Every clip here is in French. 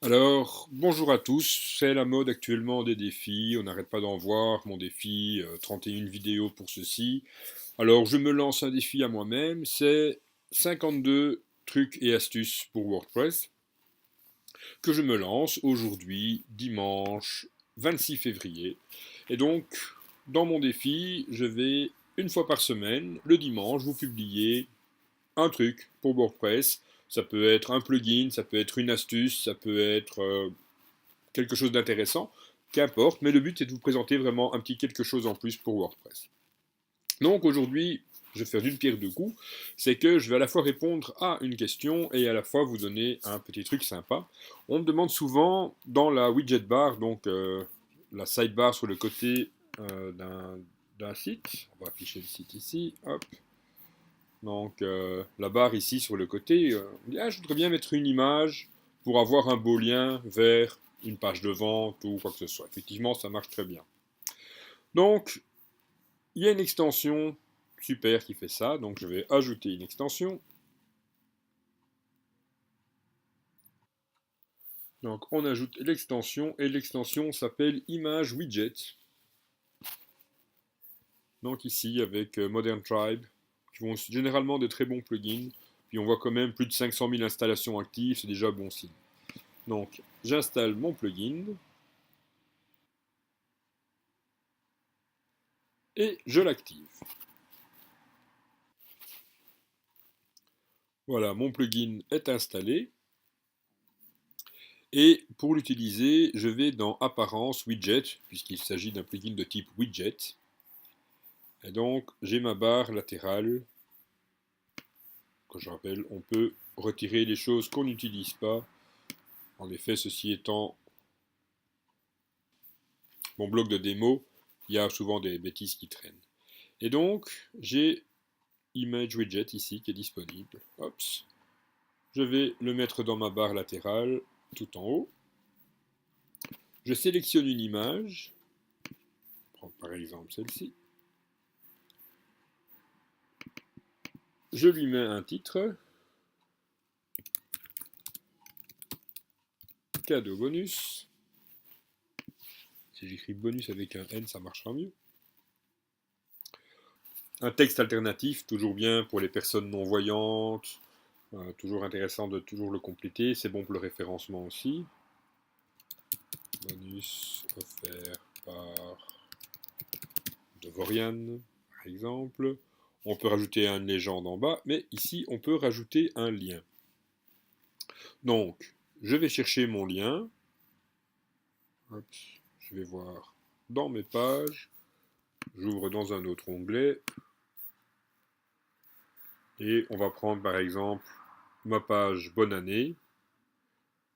Alors, bonjour à tous, c'est la mode actuellement des défis, on n'arrête pas d'en voir, mon défi, 31 vidéos pour ceci. Alors, je me lance un défi à moi-même, c'est 52 trucs et astuces pour WordPress, que je me lance aujourd'hui, dimanche 26 février. Et donc, dans mon défi, je vais, une fois par semaine, le dimanche, vous publier un truc pour WordPress. Ça peut être un plugin, ça peut être une astuce, ça peut être quelque chose d'intéressant, qu'importe, mais le but c'est de vous présenter vraiment un petit quelque chose en plus pour WordPress. Donc aujourd'hui, je vais faire d'une pierre deux coups, c'est que je vais à la fois répondre à une question et à la fois vous donner un petit truc sympa. On me demande souvent dans la widget bar, donc la sidebar sur le côté d'un site, on va afficher le site ici, hop, donc la barre ici sur le côté, je voudrais bien mettre une image pour avoir un beau lien vers une page de vente ou quoi que ce soit. Effectivement, ça marche très bien. Donc, il y a une extension super qui fait ça. Donc, je vais ajouter une extension. Donc, on ajoute l'extension et l'extension s'appelle Image Widget. Donc, ici, avec Modern Tribe, qui vont généralement de très bons plugins. Puis, on voit quand même plus de 500 000 installations actives, c'est déjà bon signe. Donc, j'installe mon plugin. Et je l'active. Voilà, mon plugin est installé. Et pour l'utiliser, je vais dans Apparence, Widget, puisqu'il s'agit d'un plugin de type Widget. Et donc, j'ai ma barre latérale. Que je rappelle, on peut retirer les choses qu'on n'utilise pas. En effet, ceci étant mon bloc de démo, il y a souvent des bêtises qui traînent. Et donc, j'ai Image Widget ici qui est disponible. Hops. Je vais le mettre dans ma barre latérale, tout en haut. Je sélectionne une image. Je prends par exemple celle-ci. Je lui mets un titre. Cadeau bonus. Si j'écris bonus avec un N, ça marchera mieux. Un texte alternatif, toujours bien pour les personnes non-voyantes. Toujours intéressant de toujours le compléter. C'est bon pour le référencement aussi. Bonus offert par Devorian, par exemple. On peut rajouter une légende en bas, mais ici, on peut rajouter un lien. Donc, je vais chercher mon lien. Hop, je vais voir dans mes pages. J'ouvre dans un autre onglet. Et on va prendre par exemple ma page Bonne année.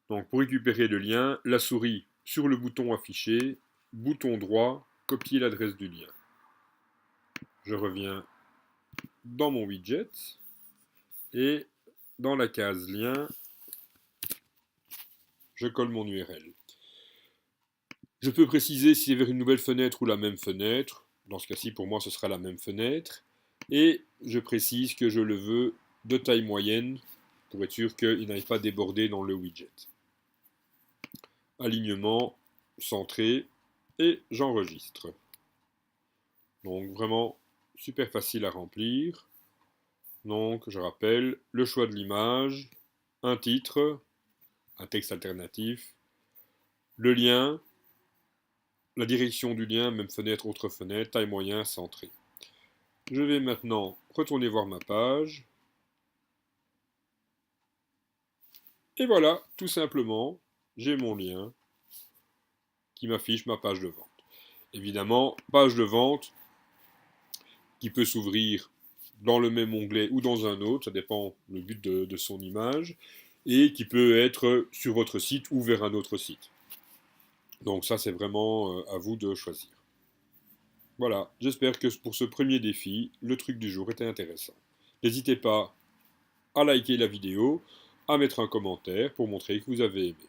Donc pour récupérer le lien, la souris sur le bouton affiché, bouton droit, copier l'adresse du lien. Je reviens dans mon widget et dans la case lien, je colle mon URL. Je peux préciser si c'est vers une nouvelle fenêtre ou la même fenêtre. Dans ce cas-ci, pour moi, ce sera la même fenêtre. Et je précise que je le veux de taille moyenne pour être sûr qu'il n'aille pas déborder dans le widget. Alignement, centré, et j'enregistre. Donc vraiment super facile à remplir. Donc je rappelle, le choix de l'image, un titre, un texte alternatif, le lien, la direction du lien, même fenêtre, autre fenêtre, taille moyen, centré. Je vais maintenant retourner voir ma page. Et voilà, tout simplement, j'ai mon lien qui m'affiche ma page de vente. Évidemment, page de vente qui peut s'ouvrir dans le même onglet ou dans un autre, ça dépend le but de son image, et qui peut être sur votre site ou vers un autre site. Donc ça, c'est vraiment à vous de choisir. Voilà, j'espère que pour ce premier défi, le truc du jour était intéressant. N'hésitez pas à liker la vidéo, à mettre un commentaire pour montrer que vous avez aimé.